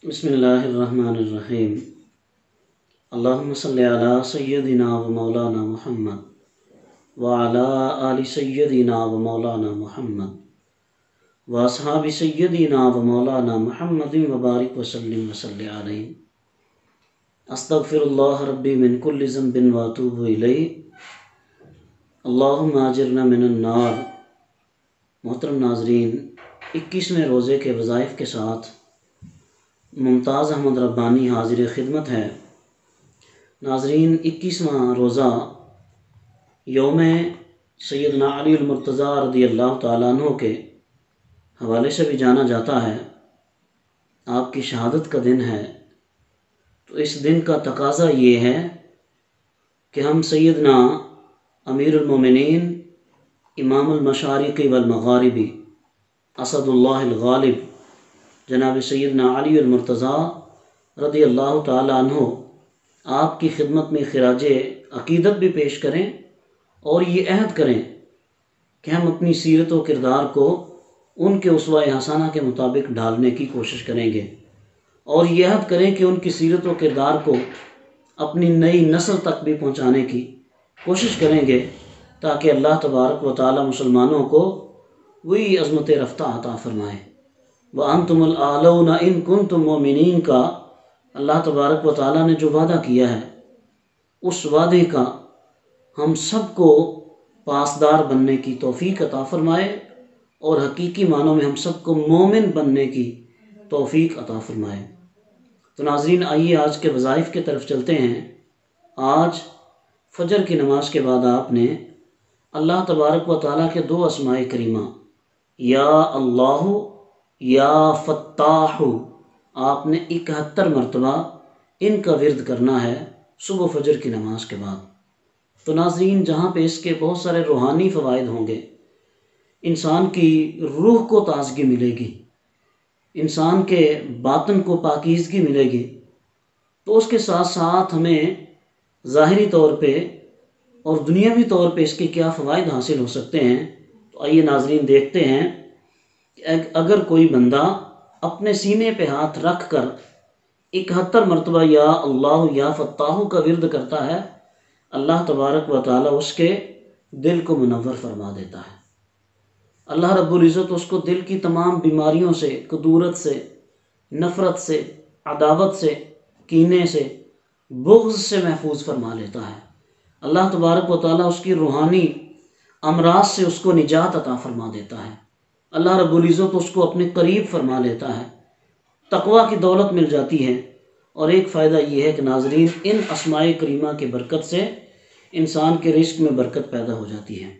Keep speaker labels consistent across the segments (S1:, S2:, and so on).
S1: بسم اللہ الرحمن الرحیم اللہم صلی علی سیدنا و مولانا محمد وعلی آل سیدنا و مولانا محمد واصحاب سیدنا و مولانا محمد وبارک وسلم وصلی علیہ استغفر اللہ ربی من کل ذنب واتوب الیہ اللہم اجرنا من النار۔ محترم ناظرین، 21ویں روزے کے وظائف کے ساتھ ممتاز احمد ربانی حاضر خدمت ہے۔ ناظرین، 21واں روزہ یوم سیدنا علی المرتضیٰ رضی اللہ تعالیٰ عنہ کے حوالے سے بھی جانا جاتا ہے۔ آپ کی شہادت کا دن ہے، تو اس دن کا تقاضا یہ ہے کہ ہم سیدنا امیر المومنین امام المشارق والمغاربی اسد اللہ الغالب جناب سیدنا علی المرتضیٰ رضی اللہ تعالیٰ عنہ آپ کی خدمت میں خراج عقیدت بھی پیش کریں اور یہ عہد کریں کہ ہم اپنی سیرت و کردار کو ان کے اسوہ حسنہ کے مطابق ڈھالنے کی کوشش کریں گے، اور یہ عہد کریں کہ ان کی سیرت و کردار کو اپنی نئی نسل تک بھی پہنچانے کی کوشش کریں گے، تاکہ اللہ تبارک و تعالی مسلمانوں کو وہی عظمت رفتہ عطا فرمائے۔ وَأَنْتُمُ الْأَعْلَوْنَ إِن كُنتُم مُؤْمِنِينَ کا اللہ تبارک و تعالیٰ نے جو وعدہ کیا ہے، اس وعدے کا ہم سب کو پاسدار بننے کی توفیق عطا فرمائے، اور حقیقی معنوں میں ہم سب کو مومن بننے کی توفیق عطا فرمائے۔ تو ناظرین، آئیے آج کے وظائف کی طرف چلتے ہیں۔ آج فجر کی نماز کے بعد آپ نے اللہ تبارک و تعالیٰ کے 2 اسماء کریمہ یا اللہ یا فتاح آپ نے 71 مرتبہ ان کا ورد کرنا ہے صبح فجر کی نماز کے بعد۔ تو ناظرین، جہاں پہ اس کے بہت سارے روحانی فوائد ہوں گے، انسان کی روح کو تازگی ملے گی، انسان کے باطن کو پاکیزگی ملے گی، تو اس کے ساتھ ساتھ ہمیں ظاہری طور پہ اور دنیاوی طور پہ اس کے کیا فوائد حاصل ہو سکتے ہیں۔ تو آئیے ناظرین دیکھتے ہیں کہ اگر کوئی بندہ اپنے سینے پہ ہاتھ رکھ کر 71 مرتبہ یا اللہ یا فتاح کا ورد کرتا ہے، اللہ تبارک و تعالی اس کے دل کو منور فرما دیتا ہے۔ اللہ رب العزت اس کو دل کی تمام بیماریوں سے، کدورت سے، نفرت سے، عداوت سے، کینے سے، بغض سے محفوظ فرما لیتا ہے۔ اللہ تبارک و تعالی اس کی روحانی امراض سے اس کو نجات عطا فرما دیتا ہے۔ اللہ رب العزت اس کو اپنے قریب فرما لیتا ہے، تقوی کی دولت مل جاتی ہے۔ اور ایک فائدہ یہ ہے کہ ناظرین، ان اسماء کریمہ کی برکت سے انسان کے رزق میں برکت پیدا ہو جاتی ہے،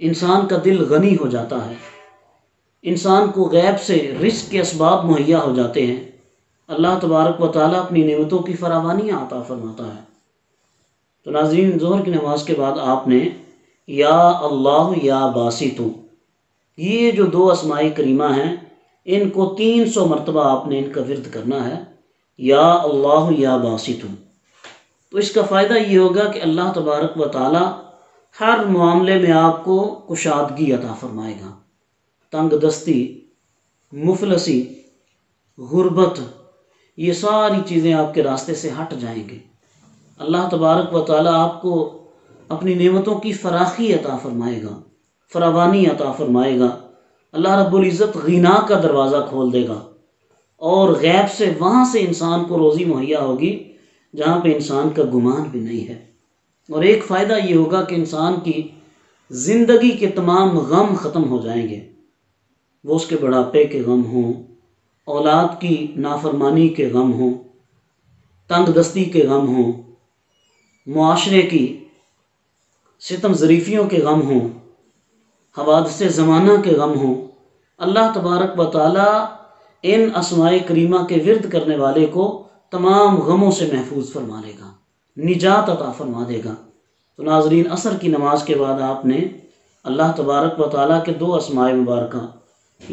S1: انسان کا دل غنی ہو جاتا ہے، انسان کو غیب سے رزق کے اسباب مہیا ہو جاتے ہیں، اللہ تبارک و تعالیٰ اپنی نعمتوں کی فراوانی عطا فرماتا ہے۔ تو ناظرین، ظہر کی نماز کے بعد آپ نے یا اللہ یا باسط، یہ جو 2 اسماء کریمہ ہیں، ان کو 300 مرتبہ آپ نے ان کا ورد کرنا ہے، یا اللہ یا باسط۔ تو اس کا فائدہ یہ ہوگا کہ اللہ تبارک و تعالی ہر معاملے میں آپ کو کشادگی عطا فرمائے گا۔ تنگ دستی، مفلسی، غربت، یہ ساری چیزیں آپ کے راستے سے ہٹ جائیں گے۔ اللہ تبارک و تعالی آپ کو اپنی نعمتوں کی فراخی عطا فرمائے گا، فراوانی عطا فرمائے گا۔ اللہ رب العزت غنا کا دروازہ کھول دے گا، اور غیب سے وہاں سے انسان کو روزی مہیا ہوگی جہاں پہ انسان کا گمان بھی نہیں ہے۔ اور ایک فائدہ یہ ہوگا کہ انسان کی زندگی کے تمام غم ختم ہو جائیں گے، وہ اس کے بڑھاپے کے غم ہوں، اولاد کی نافرمانی کے غم ہوں، تنگ دستی کے غم ہوں، معاشرے کی ستم ظریفیوں کے غم ہوں، حوادث زمانہ کے غم ہوں۔ اللہ تبارک و تعالی ان اسماء کریمہ کے ورد کرنے والے کو تمام غموں سے محفوظ فرما لے گا، نجات عطا فرما دے گا۔ تو ناظرین، عصر کی نماز کے بعد آپ نے اللہ تبارک و تعالیٰ کے 2 اسماء مبارکہ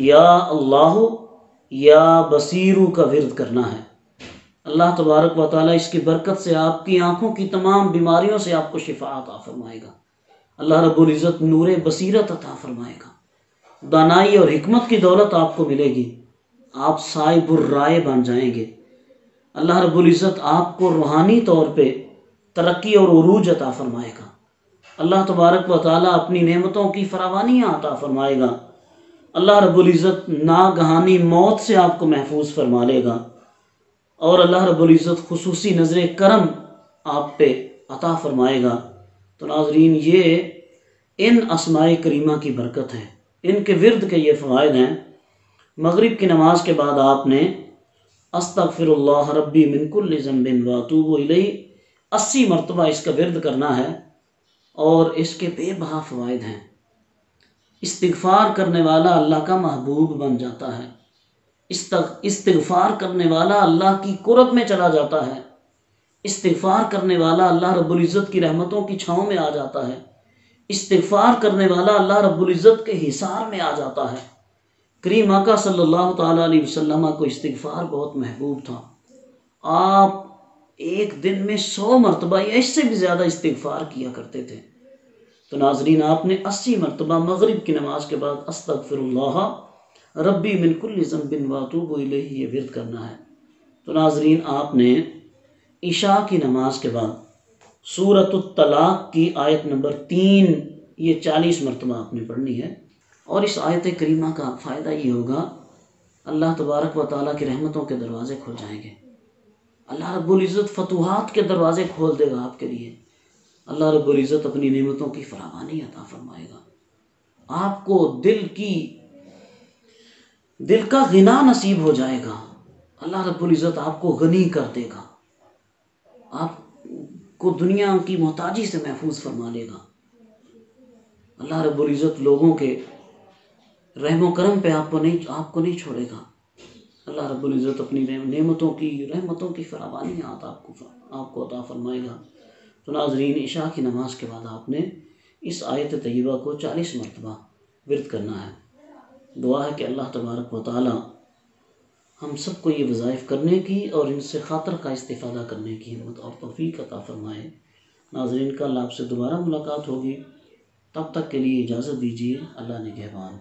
S1: یا اللہ یا بصیر کا ورد کرنا ہے۔ اللہ تبارک و تعالیٰ اس کی برکت سے آپ کی آنکھوں کی تمام بیماریوں سے آپ کو شفا عطا فرمائے گا۔ اللہ رب العزت نور بصیرت عطا فرمائے گا، دانائی اور حکمت کی دولت آپ کو ملے گی۔ آپ صاحب الرائے بن جائیں گے۔ اللہ رب العزت آپ کو روحانی طور پہ ترقی اور عروج عطا فرمائے گا۔ اللہ تبارک و تعالیٰ اپنی نعمتوں کی فراوانیاں عطا فرمائے گا۔ اللہ رب العزت ناگہانی موت سے آپ کو محفوظ فرما لے گا، اور اللہ رب العزت خصوصی نظر کرم آپ پہ عطا فرمائے گا۔ تو ناظرین، یہ ان اسماء کریمہ کی برکت ہے، ان کے ورد کے یہ فوائد ہیں۔ مغرب کی نماز کے بعد آپ نے استغفر اللہ ربی من کل ذنب واتوب الیہ 80 مرتبہ اس کا ورد کرنا ہے، اور اس کے بے بہا فوائد ہیں۔ استغفار کرنے والا اللہ کا محبوب بن جاتا ہے، استغفار کرنے والا اللہ کی قرب میں چلا جاتا ہے، استغفار کرنے والا اللہ رب العزت کی رحمتوں کی چھاؤں میں آ جاتا ہے، استغفار کرنے والا اللہ رب العزت کے حصار میں آ جاتا ہے۔ کریم آقا صلی اللہ تعالیٰ علیہ وسلم کو استغفار بہت محبوب تھا۔ آپ ایک دن میں 100 مرتبہ یا اس سے بھی زیادہ استغفار کیا کرتے تھے۔ تو ناظرین، آپ نے 80 مرتبہ مغرب کی نماز کے بعد استغفر اللہ ربی من کل ذنب واتوب الیہ یہ ورد کرنا ہے۔ تو ناظرین، آپ نے عشاء کی نماز کے بعد سورۃ الطلاق کی آیت نمبر 3 یہ 40 مرتبہ آپ نے پڑھنی ہے، اور اس آیت کریمہ کا فائدہ یہ ہوگا، اللہ تبارک و تعالیٰ کی رحمتوں کے دروازے کھل جائیں گے۔ اللہ رب العزت فتوحات کے دروازے کھول دے گا آپ کے لیے۔ اللہ رب العزت اپنی نعمتوں کی فراوانی عطا فرمائے گا۔ آپ کو دل کا غنا نصیب ہو جائے گا۔ اللہ رب العزت آپ کو غنی کر دے گا، آپ کو دنیا کی محتاجی سے محفوظ فرما لے گا۔ اللہ رب العزت لوگوں کے رحم و کرم پہ آپ کو نہیں چھوڑے گا۔ اللہ رب العزت اپنی رحمتوں کی فراوانی آپ کو عطا فرمائے گا۔ تو ناظرین، عشاء کی نماز کے بعد آپ نے اس آیت طیبہ کو 40 مرتبہ ورد کرنا ہے۔ دعا ہے کہ اللہ تبارک و تعالی ہم سب کو یہ وظائف کرنے کی اور ان سے خاطر کا استفادہ کرنے کی ہمت اور توفیق عطا فرمائے۔ ناظرین، کل آپ سے دوبارہ ملاقات ہوگی، تب تک کے لیے اجازت دیجیے۔ اللہ نگہبان۔